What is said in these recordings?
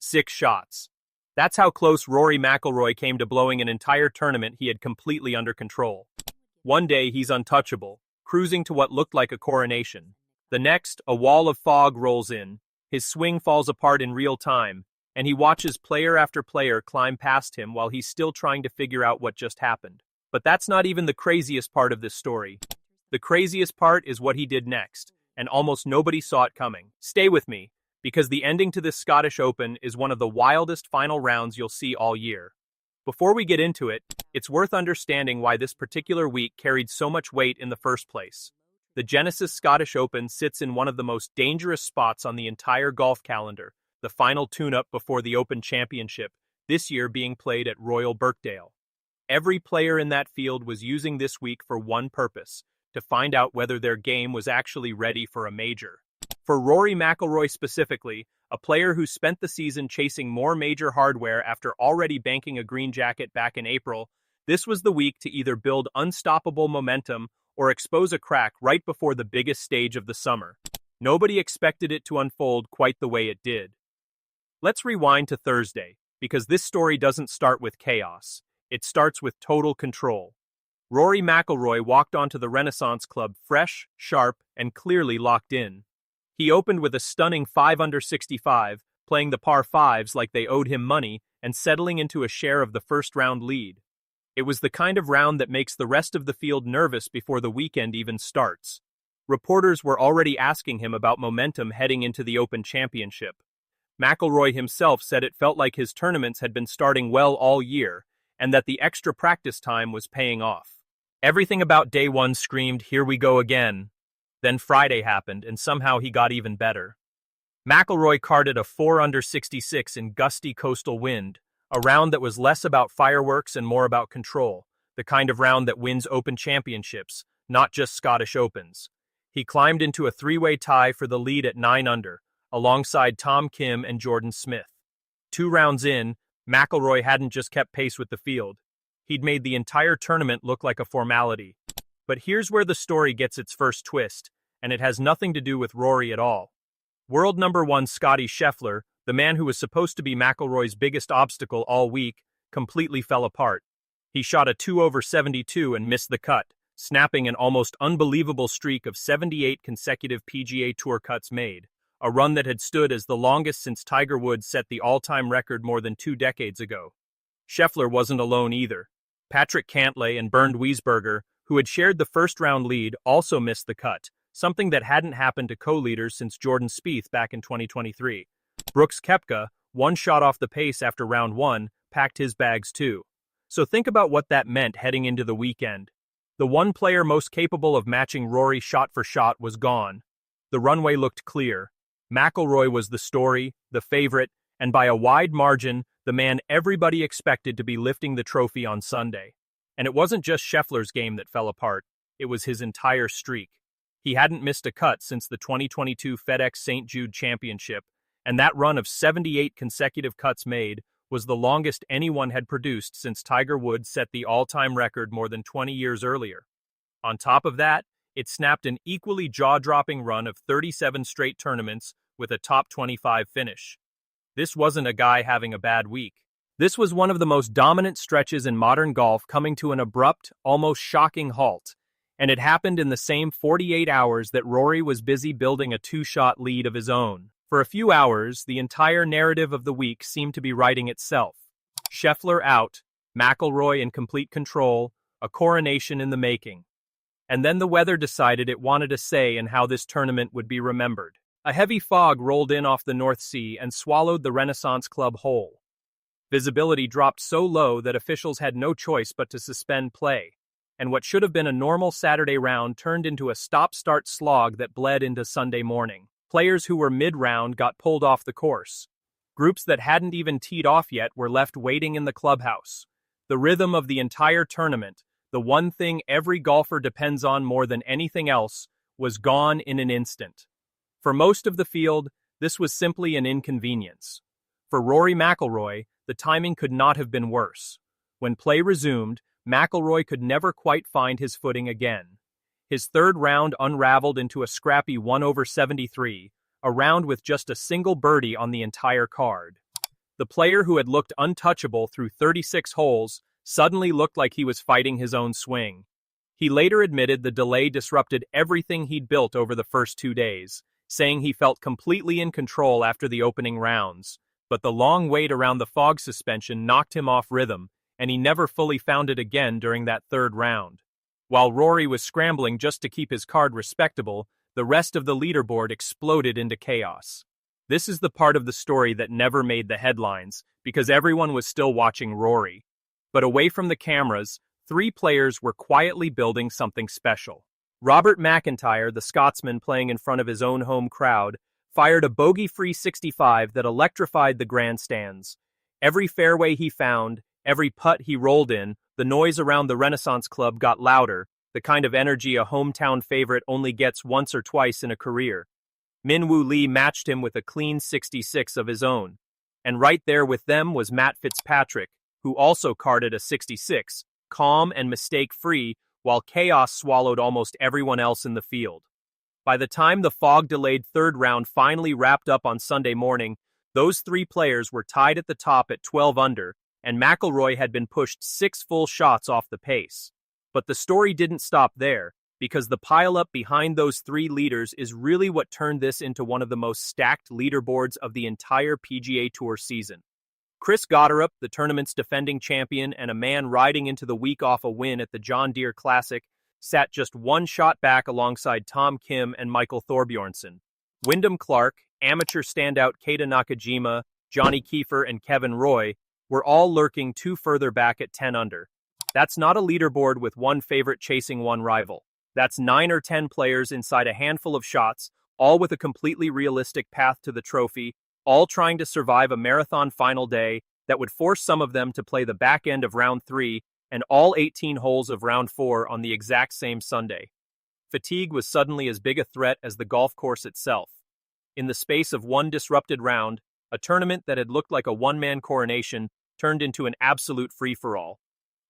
6 shots. That's how close Rory McIlroy came to blowing an entire tournament he had completely under control. One day he's untouchable, cruising to what looked like a coronation. The next, a wall of fog rolls in, his swing falls apart in real time, and he watches player after player climb past him while he's still trying to figure out what just happened. But that's not even the craziest part of this story. The craziest part is what he did next, and almost nobody saw it coming. Stay with me, because the ending to this Scottish Open is one of the wildest final rounds you'll see all year. Before we get into it, it's worth understanding why this particular week carried so much weight in the first place. The Genesis Scottish Open sits in one of the most dangerous spots on the entire golf calendar, the final tune-up before the Open Championship, this year being played at Royal Birkdale. Every player in that field was using this week for one purpose, to find out whether their game was actually ready for a major. For Rory McIlroy specifically, a player who spent the season chasing more major hardware after already banking a green jacket back in April, this was the week to either build unstoppable momentum or expose a crack right before the biggest stage of the summer. Nobody expected it to unfold quite the way it did. Let's rewind to Thursday, because this story doesn't start with chaos. It starts with total control. Rory McIlroy walked onto the Renaissance Club fresh, sharp, and clearly locked in. He opened with a stunning 5 under 65, playing the par 5s like they owed him money and settling into a share of the first round lead. It was the kind of round that makes the rest of the field nervous before the weekend even starts. Reporters were already asking him about momentum heading into the Open Championship. McIlroy himself said it felt like his tournaments had been starting well all year, and that the extra practice time was paying off. Everything about day one screamed, "Here we go again." Then Friday happened, and somehow he got even better. McIlroy carded a 4 under 66 in gusty coastal wind, a round that was less about fireworks and more about control, the kind of round that wins Open Championships, not just Scottish Opens. He climbed into a 3-way tie for the lead at 9 under, alongside Tom Kim and Jordan Smith. 2 rounds in, McIlroy hadn't just kept pace with the field. He'd made the entire tournament look like a formality. But here's where the story gets its first twist, and it has nothing to do with Rory at all. World number 1 Scottie Scheffler, the man who was supposed to be McIlroy's biggest obstacle all week, completely fell apart. He shot a 2 over 72 and missed the cut, snapping an almost unbelievable streak of 78 consecutive PGA Tour cuts made, a run that had stood as the longest since Tiger Woods set the all-time record more than 2 decades ago. Scheffler wasn't alone either. Patrick Cantlay and Bernd Wiesberger, who had shared the first-round lead, also missed the cut, something that hadn't happened to co-leaders since Jordan Spieth back in 2023. Brooks Koepka, 1 shot off the pace after round 1, packed his bags too. So think about what that meant heading into the weekend. The one player most capable of matching Rory shot for shot was gone. The runway looked clear. McIlroy was the story, the favorite, and by a wide margin, the man everybody expected to be lifting the trophy on Sunday. And it wasn't just Scheffler's game that fell apart, it was his entire streak. He hadn't missed a cut since the 2022 FedEx St. Jude Championship, and that run of 78 consecutive cuts made was the longest anyone had produced since Tiger Woods set the all-time record more than 20 years earlier. On top of that, it snapped an equally jaw-dropping run of 37 straight tournaments with a top 25 finish. This wasn't a guy having a bad week. This was one of the most dominant stretches in modern golf coming to an abrupt, almost shocking halt, and it happened in the same 48 hours that Rory was busy building a 2-shot lead of his own. For a few hours, the entire narrative of the week seemed to be writing itself. Scheffler out, McIlroy in complete control, a coronation in the making. And then the weather decided it wanted a say in how this tournament would be remembered. A heavy fog rolled in off the North Sea and swallowed the Renaissance Club whole. Visibility dropped so low that officials had no choice but to suspend play, and what should have been a normal Saturday round turned into a stop-start slog that bled into Sunday morning. Players who were mid-round got pulled off the course. Groups that hadn't even teed off yet were left waiting in the clubhouse. The rhythm of the entire tournament, the one thing every golfer depends on more than anything else, was gone in an instant. For most of the field, this was simply an inconvenience. For Rory McIlroy, the timing could not have been worse. When play resumed, McIlroy could never quite find his footing again. His third round unraveled into a scrappy 1 over 73, a round with just a single birdie on the entire card. The player who had looked untouchable through 36 holes suddenly looked like he was fighting his own swing. He later admitted the delay disrupted everything he'd built over the first 2 days, saying he felt completely in control after the opening rounds, but the long wait around the fog suspension knocked him off rhythm, and he never fully found it again during that third round. While Rory was scrambling just to keep his card respectable, the rest of the leaderboard exploded into chaos. This is the part of the story that never made the headlines, because everyone was still watching Rory. But away from the cameras, 3 players were quietly building something special. Robert McIntyre, the Scotsman playing in front of his own home crowd, fired a bogey-free 65 that electrified the grandstands. Every fairway he found, every putt he rolled in, the noise around the Renaissance Club got louder, the kind of energy a hometown favorite only gets once or twice in a career. Min Woo Lee matched him with a clean 66 of his own. And right there with them was Matt Fitzpatrick, who also carded a 66, calm and mistake-free, while chaos swallowed almost everyone else in the field. By the time the fog-delayed third round finally wrapped up on Sunday morning, those 3 players were tied at the top at 12 under, and McIlroy had been pushed 6 full shots off the pace. But the story didn't stop there, because the pileup behind those 3 leaders is really what turned this into one of the most stacked leaderboards of the entire PGA Tour season. Chris Gotterup, the tournament's defending champion and a man riding into the week off a win at the John Deere Classic, sat just 1 shot back alongside Tom Kim and Michael Thorbjornsen. Wyndham Clark, amateur standout Keita Nakajima, Johnny Kiefer, and Kevin Roy were all lurking 2 further back at 10 under. That's not a leaderboard with one favorite chasing one rival. That's 9 or 10 players inside a handful of shots, all with a completely realistic path to the trophy, all trying to survive a marathon final day that would force some of them to play the back end of round 3 and all 18 holes of round 4 on the exact same Sunday. Fatigue was suddenly as big a threat as the golf course itself. In the space of one disrupted round, a tournament that had looked like a one-man coronation turned into an absolute free-for-all.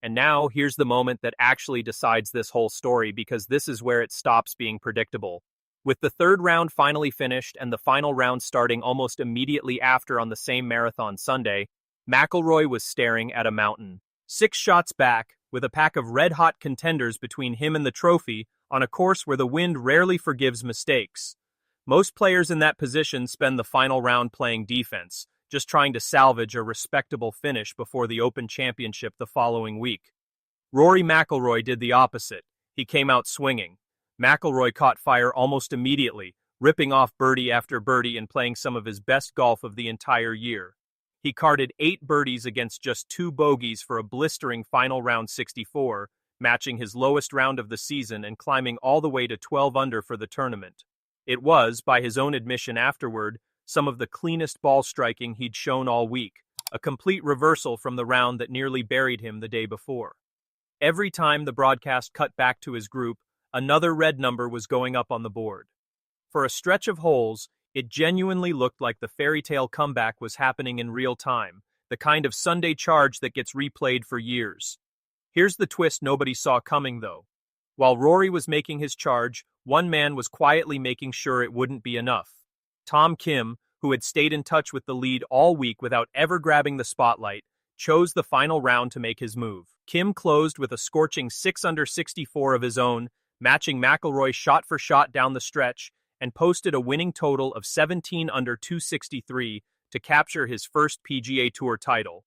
And now, here's the moment that actually decides this whole story, because this is where it stops being predictable. With the third round finally finished and the final round starting almost immediately after on the same marathon Sunday, McIlroy was staring at a mountain. 6 shots back, with a pack of red-hot contenders between him and the trophy, on a course where the wind rarely forgives mistakes. Most players in that position spend the final round playing defense, just trying to salvage a respectable finish before the Open Championship the following week. Rory McIlroy did the opposite. He came out swinging. McIlroy caught fire almost immediately, ripping off birdie after birdie and playing some of his best golf of the entire year. He carded 8 birdies against just 2 bogeys for a blistering final round 64, matching his lowest round of the season and climbing all the way to 12 under for the tournament. It was, by his own admission afterward, some of the cleanest ball striking he'd shown all week, a complete reversal from the round that nearly buried him the day before. Every time the broadcast cut back to his group, another red number was going up on the board. For a stretch of holes, it genuinely looked like the fairy tale comeback was happening in real time, the kind of Sunday charge that gets replayed for years. Here's the twist nobody saw coming, though. While Rory was making his charge, one man was quietly making sure it wouldn't be enough. Tom Kim, who had stayed in touch with the lead all week without ever grabbing the spotlight, chose the final round to make his move. Kim closed with a scorching 6 under 64 of his own, matching McIlroy shot for shot down the stretch, and posted a winning total of 17 under 263 to capture his first PGA Tour title.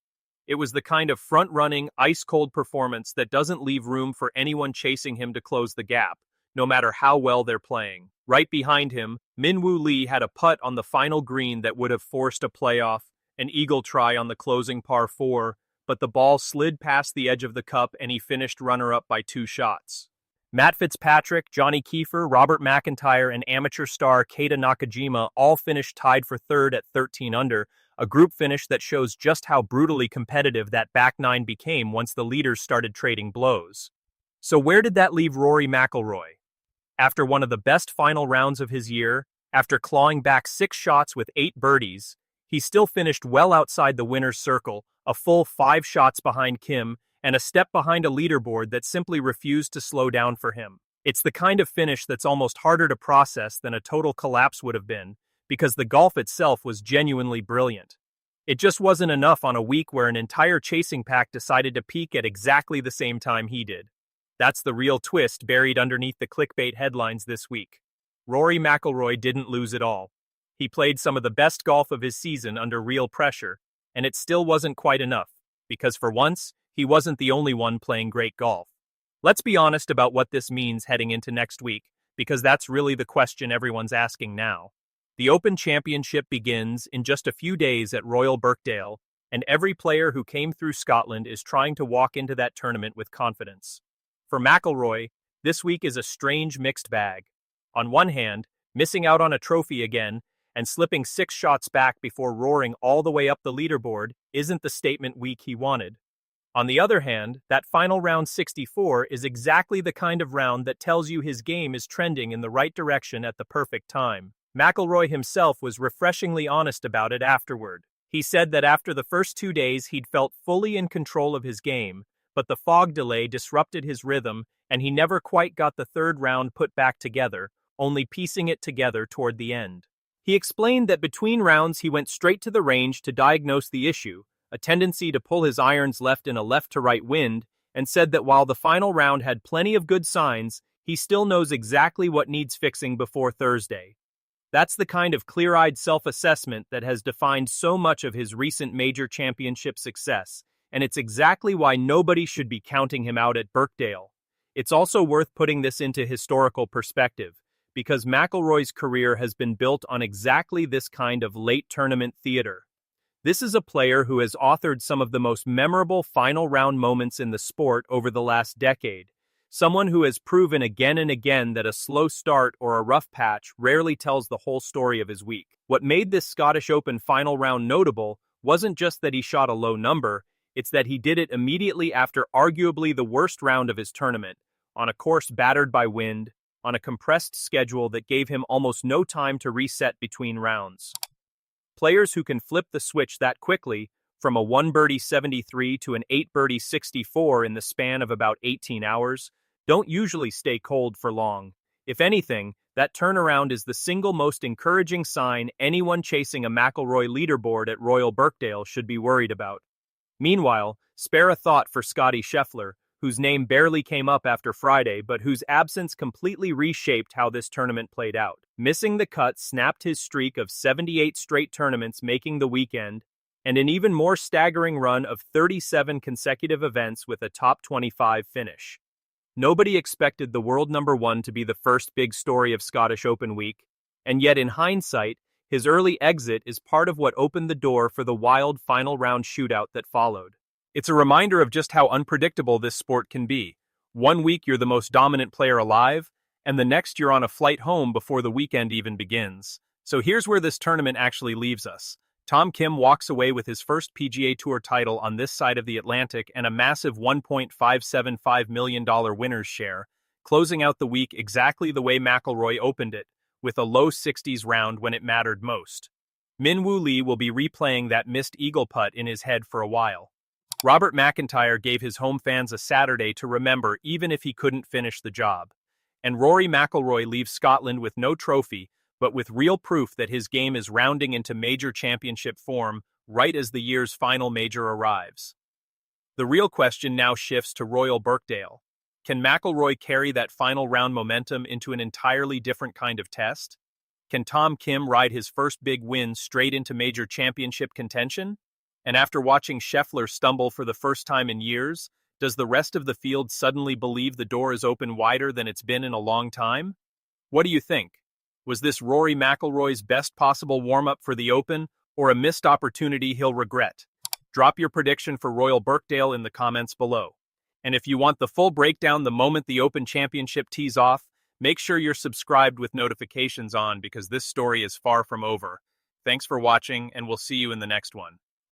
It was the kind of front-running, ice-cold performance that doesn't leave room for anyone chasing him to close the gap, no matter how well they're playing. Right behind him, Min Woo Lee had a putt on the final green that would have forced a playoff, an eagle try on the closing par 4, but the ball slid past the edge of the cup and he finished runner-up by 2 shots. Matt Fitzpatrick, Johnny Kiefer, Robert McIntyre, and amateur star Keita Nakajima all finished tied for third at 13 under, a group finish that shows just how brutally competitive that back 9 became once the leaders started trading blows. So where did that leave Rory McIlroy? After one of the best final rounds of his year, after clawing back 6 shots with 8 birdies, he still finished well outside the winner's circle, a full 5 shots behind Kim, and a step behind a leaderboard that simply refused to slow down for him. It's the kind of finish that's almost harder to process than a total collapse would have been, because the golf itself was genuinely brilliant. It just wasn't enough on a week where an entire chasing pack decided to peak at exactly the same time he did. That's the real twist buried underneath the clickbait headlines this week. Rory McIlroy didn't lose at all. He played some of the best golf of his season under real pressure, and it still wasn't quite enough, because for once, he wasn't the only one playing great golf. Let's be honest about what this means heading into next week, because that's really the question everyone's asking now. The Open Championship begins in just a few days at Royal Birkdale, and every player who came through Scotland is trying to walk into that tournament with confidence. For McIlroy, this week is a strange mixed bag. On one hand, missing out on a trophy again and slipping 6 shots back before roaring all the way up the leaderboard isn't the statement week he wanted. On the other hand, that final round 64 is exactly the kind of round that tells you his game is trending in the right direction at the perfect time. McIlroy himself was refreshingly honest about it afterward. He said that after the first 2 days he'd felt fully in control of his game, but the fog delay disrupted his rhythm and he never quite got the third round put back together, only piecing it together toward the end. He explained that between rounds he went straight to the range to diagnose the issue, a tendency to pull his irons left in a left-to-right wind, and said that while the final round had plenty of good signs, he still knows exactly what needs fixing before Thursday. That's the kind of clear-eyed self-assessment that has defined so much of his recent major championship success, and it's exactly why nobody should be counting him out at Birkdale. It's also worth putting this into historical perspective, because McIlroy's career has been built on exactly this kind of late tournament theater. This is a player who has authored some of the most memorable final round moments in the sport over the last decade. Someone who has proven again and again that a slow start or a rough patch rarely tells the whole story of his week. What made this Scottish Open final round notable wasn't just that he shot a low number, it's that he did it immediately after arguably the worst round of his tournament, on a course battered by wind, on a compressed schedule that gave him almost no time to reset between rounds. Players who can flip the switch that quickly, from a 1 birdie 73 to an 8 birdie 64 in the span of about 18 hours, don't usually stay cold for long. If anything, that turnaround is the single most encouraging sign anyone chasing a McIlroy leaderboard at Royal Birkdale should be worried about. Meanwhile, spare a thought for Scottie Scheffler, whose name barely came up after Friday but whose absence completely reshaped how this tournament played out. Missing the cut snapped his streak of 78 straight tournaments making the weekend, and an even more staggering run of 37 consecutive events with a top 25 finish. Nobody expected the world number 1 to be the first big story of Scottish Open week, and yet in hindsight, his early exit is part of what opened the door for the wild final round shootout that followed. It's a reminder of just how unpredictable this sport can be. One week you're the most dominant player alive, and the next you're on a flight home before the weekend even begins. So here's where this tournament actually leaves us. Tom Kim walks away with his first PGA Tour title on this side of the Atlantic and a massive $1.575 million winner's share, closing out the week exactly the way McIlroy opened it, with a low 60s round when it mattered most. Min Woo Lee will be replaying that missed eagle putt in his head for a while. Robert McIntyre gave his home fans a Saturday to remember even if he couldn't finish the job. And Rory McIlroy leaves Scotland with no trophy, but with real proof that his game is rounding into major championship form right as the year's final major arrives. The real question now shifts to Royal Birkdale. Can McIlroy carry that final round momentum into an entirely different kind of test? Can Tom Kim ride his first big win straight into major championship contention? And after watching Scheffler stumble for the first time in years, does the rest of the field suddenly believe the door is open wider than it's been in a long time? What do you think? Was this Rory McIlroy's best possible warm-up for the Open, or a missed opportunity he'll regret? Drop your prediction for Royal Birkdale in the comments below. And if you want the full breakdown the moment the Open Championship tees off, make sure you're subscribed with notifications on because this story is far from over. Thanks for watching, and we'll see you in the next one.